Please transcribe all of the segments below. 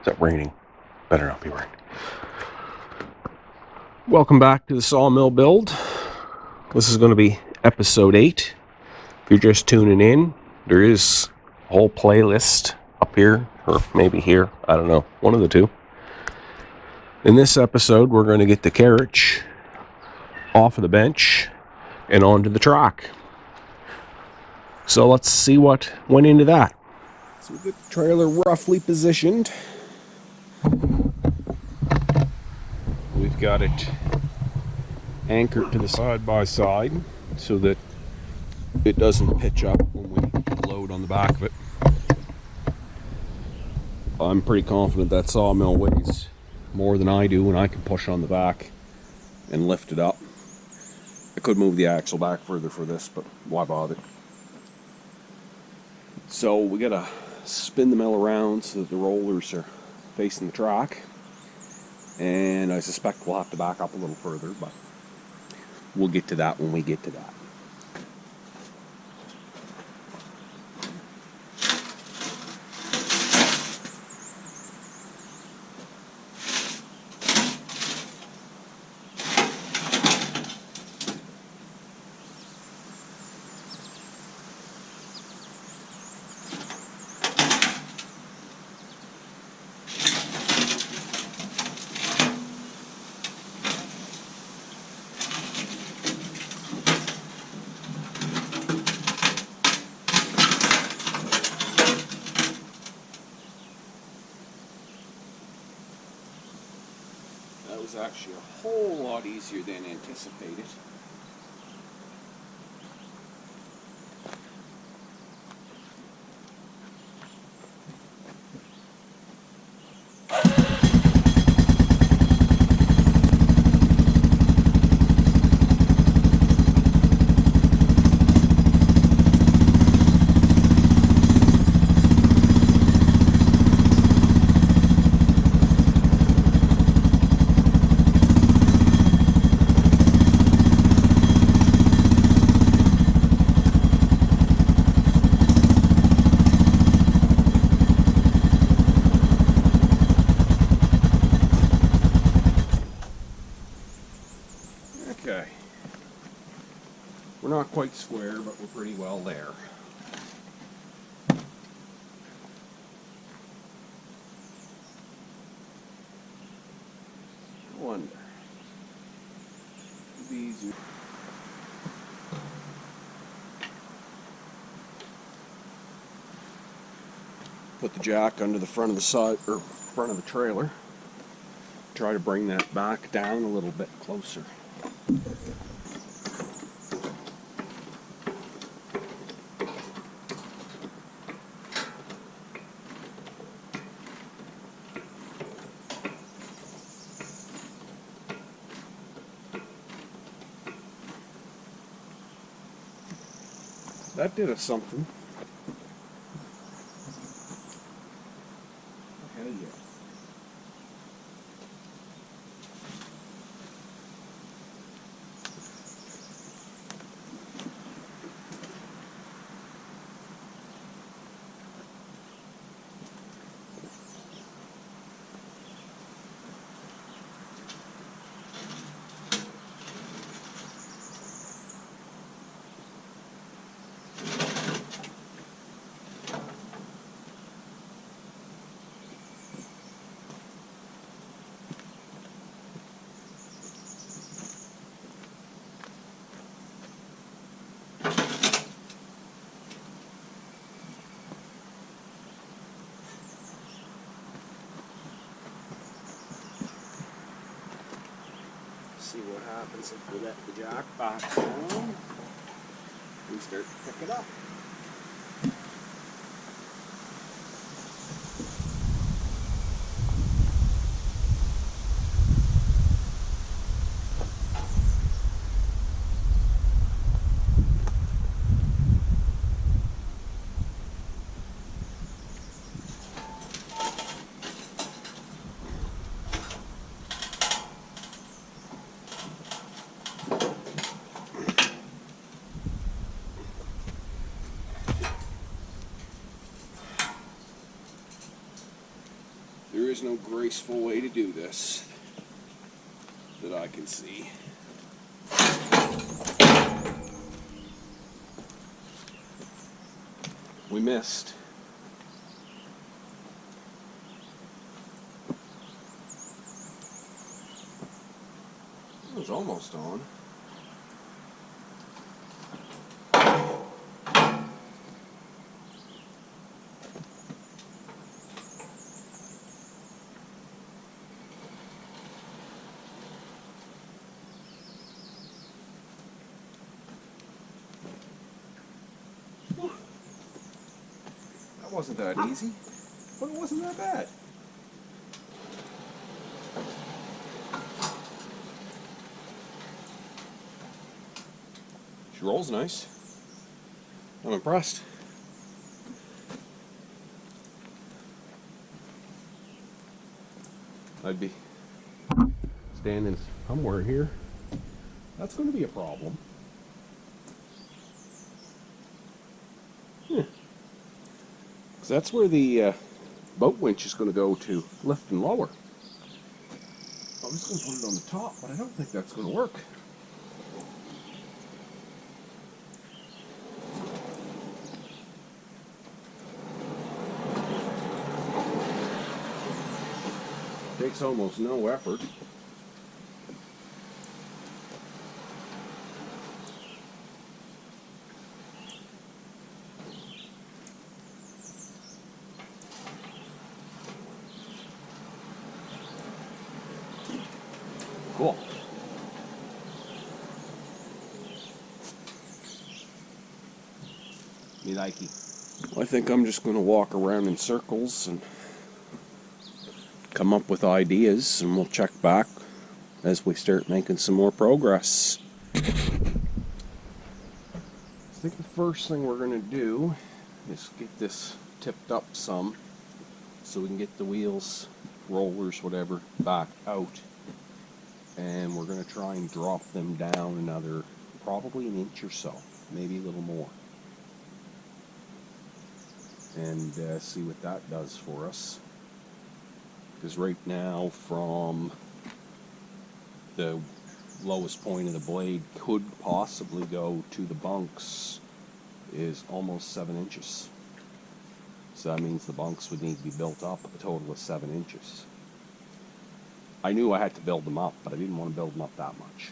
Is it raining? Better not be raining. Welcome back to the sawmill build. This is going to be episode 8. If you're just tuning in, there is a whole playlist up here, or maybe here. I don't know. One of the two. In this episode, we're going to get the carriage off of the bench and onto the track. So let's see what went into that. So we've got the trailer roughly positioned. We've got it anchored to the side by side so that it doesn't pitch up when we load on the back of it. I'm pretty confident that sawmill weighs more than I do, and I can push on the back and lift it up. I could move the axle back further for this, but why bother? So we gotta spin the mill around so that the rollers are facing the track, and I suspect we'll have to back up a little further, but we'll get to that when we get to that. That was actually a whole lot easier than anticipated. Okay, we're not quite square, but we're pretty well there. I wonder. These. Put the jack under the front of the side or front of the trailer. Try to bring that back down a little bit closer. That did us something. Hell yeah. See what happens if we let the jack back down. We start to pick it up. There is no graceful way to do this that I can see. We missed. It was almost on. That wasn't that easy, but it wasn't that bad. She rolls nice. I'm impressed. I'd be standing somewhere here. That's going to be a problem. Yeah. 'Cause that's where the boat winch is going to go to lift and lower. I was going to put it on the top, but I don't think that's going to work. Takes almost no effort. Cool. Me likey. Well, I think I'm just going to walk around in circles and come up with ideas, and we'll check back as we start making some more progress. I think the first thing we're going to do is get this tipped up some so we can get the wheels, rollers, whatever, back out. And we're going to try and drop them down another, probably an inch or so, maybe a little more. And see what that does for us. Because right now, from the lowest point of the blade could possibly go to the bunks is almost 7 inches. So that means the bunks would need to be built up a total of 7 inches. I knew I had to build them up, but I didn't want to build them up that much.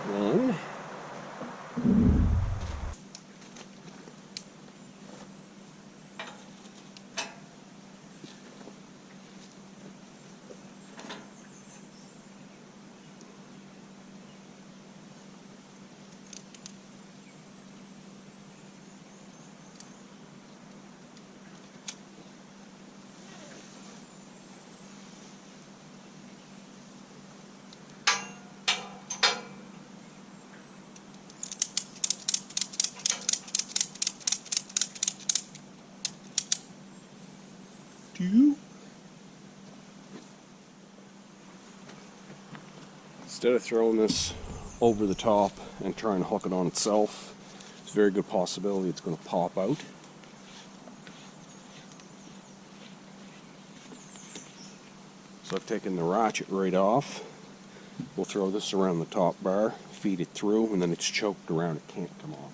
One. Instead of throwing this over the top and trying to hook it on itself, there's a very good possibility it's going to pop out. So I've taken the ratchet right off. We'll throw this around the top bar, feed it through, and then it's choked around, it can't come off.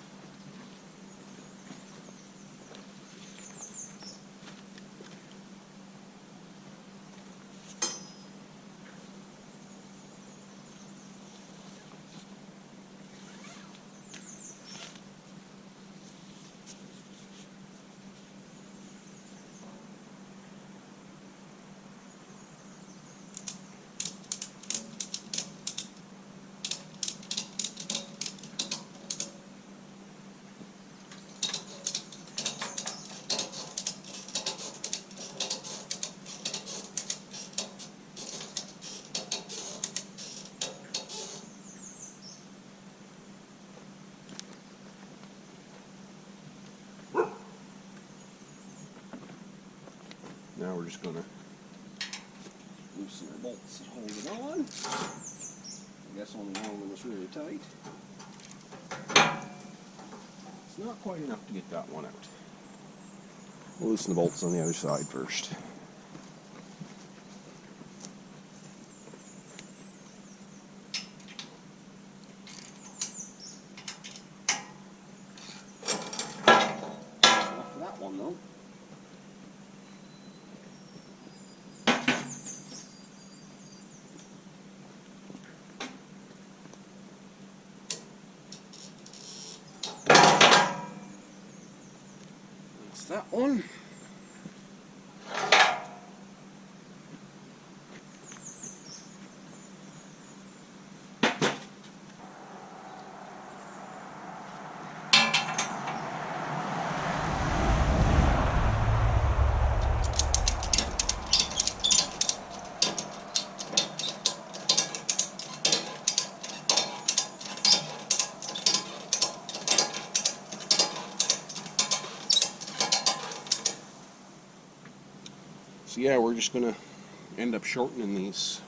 Now we're just going to loosen our bolts and hold it on. I guess only one of them is really tight. It's not quite enough to get that one out. We'll loosen the bolts on the other side first. Enough for that one though. That one. So yeah, we're just going to end up shortening these.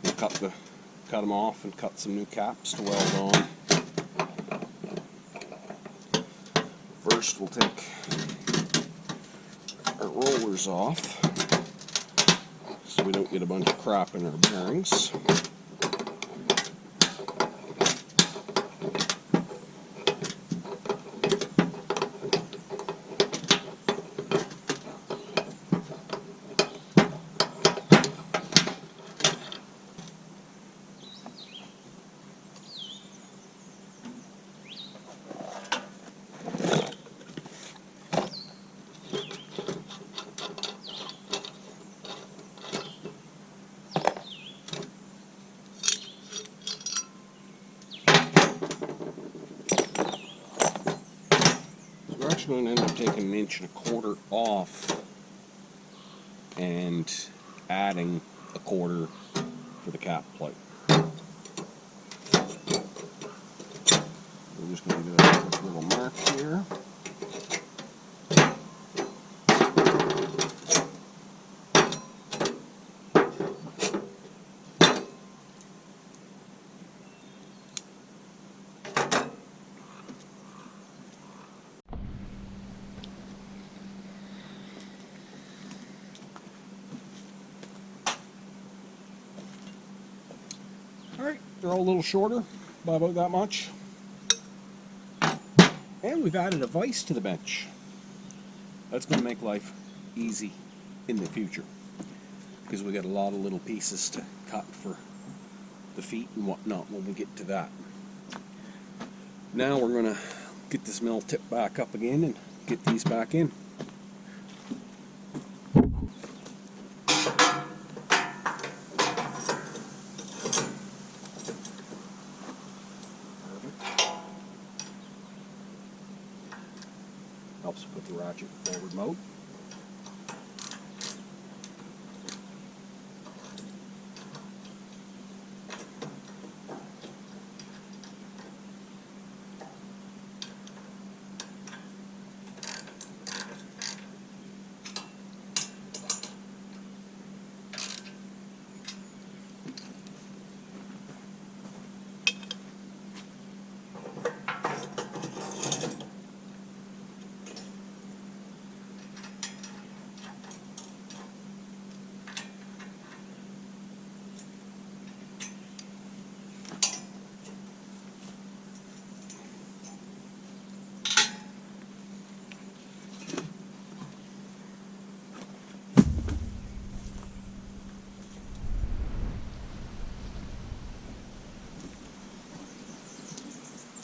We'll cut them off and cut some new caps to weld on. First we'll take our rollers off so we don't get a bunch of crap in our bearings. We're actually going to end up taking 1.25 inches off and adding 1/4 for the cap plate. We're just going to do a quick little mark here. Alright, they're all a little shorter, by about that much. And we've added a vise to the bench. That's going to make life easy in the future, because we got a lot of little pieces to cut for the feet and whatnot when we get to that. Now we're going to get this mill tip back up again and get these back in. Helps with the ratchet forward mode.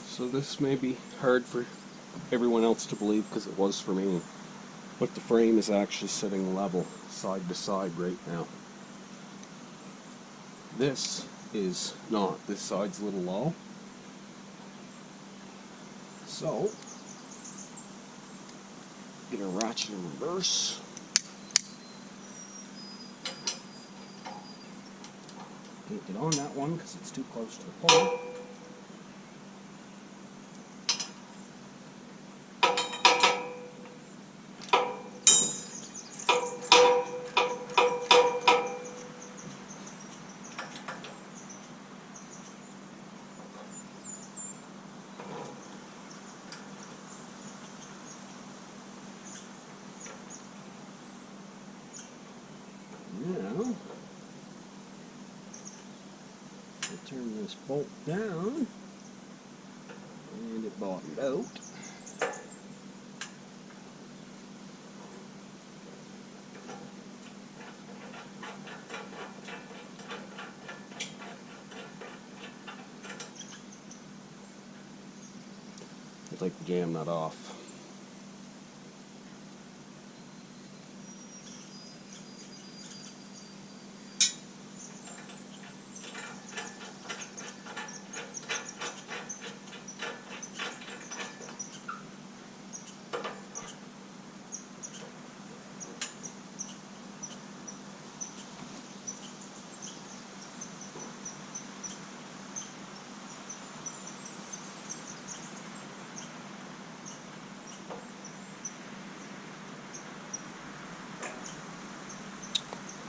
So this may be hard for everyone else to believe, because it was for me, but the frame is actually sitting level side to side right now. This is not. This side's a little low. So, get a ratchet in reverse. Can't get on that one because it's too close to the pole. We'll turn this bolt down, and it bottomed out. I'd like to jam that off.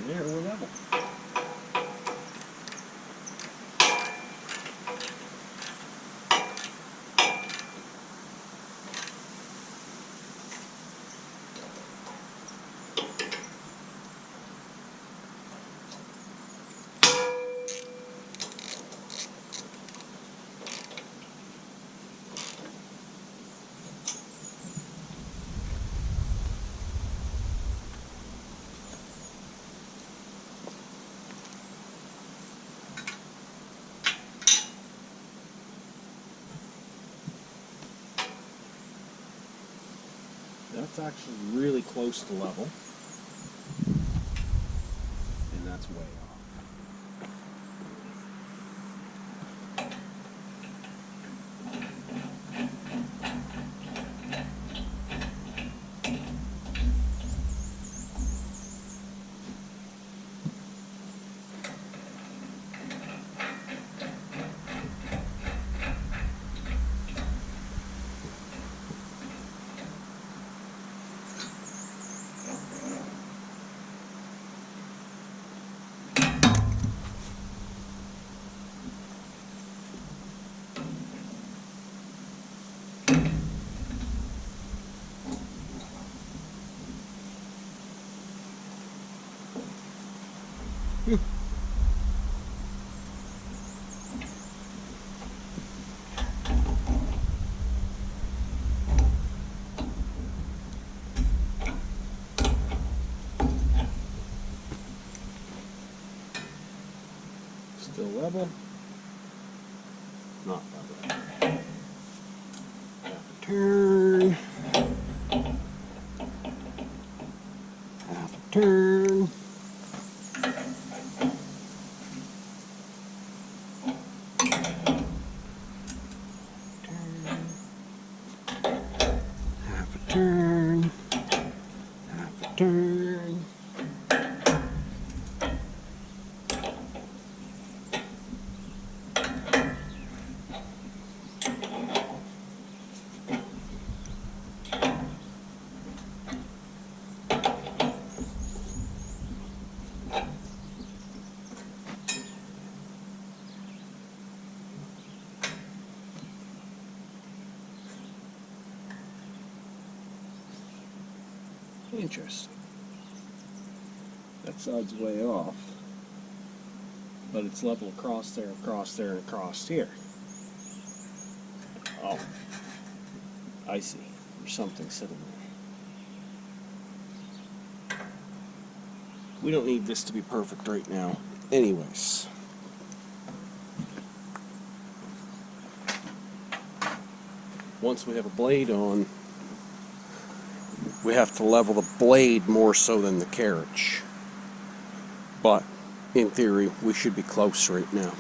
There, we're level. That's actually really close to level, and that's way off. Still level. Not level. Half a turn. Half a turn. Half a turn. Half a turn. Interesting. That side's way off, but it's level across there, and across here. Oh, I see. There's something sitting there. We don't need this to be perfect right now. Anyways. Once we have a blade on, we have to level the blade more so than the carriage. But, in theory, we should be close right now.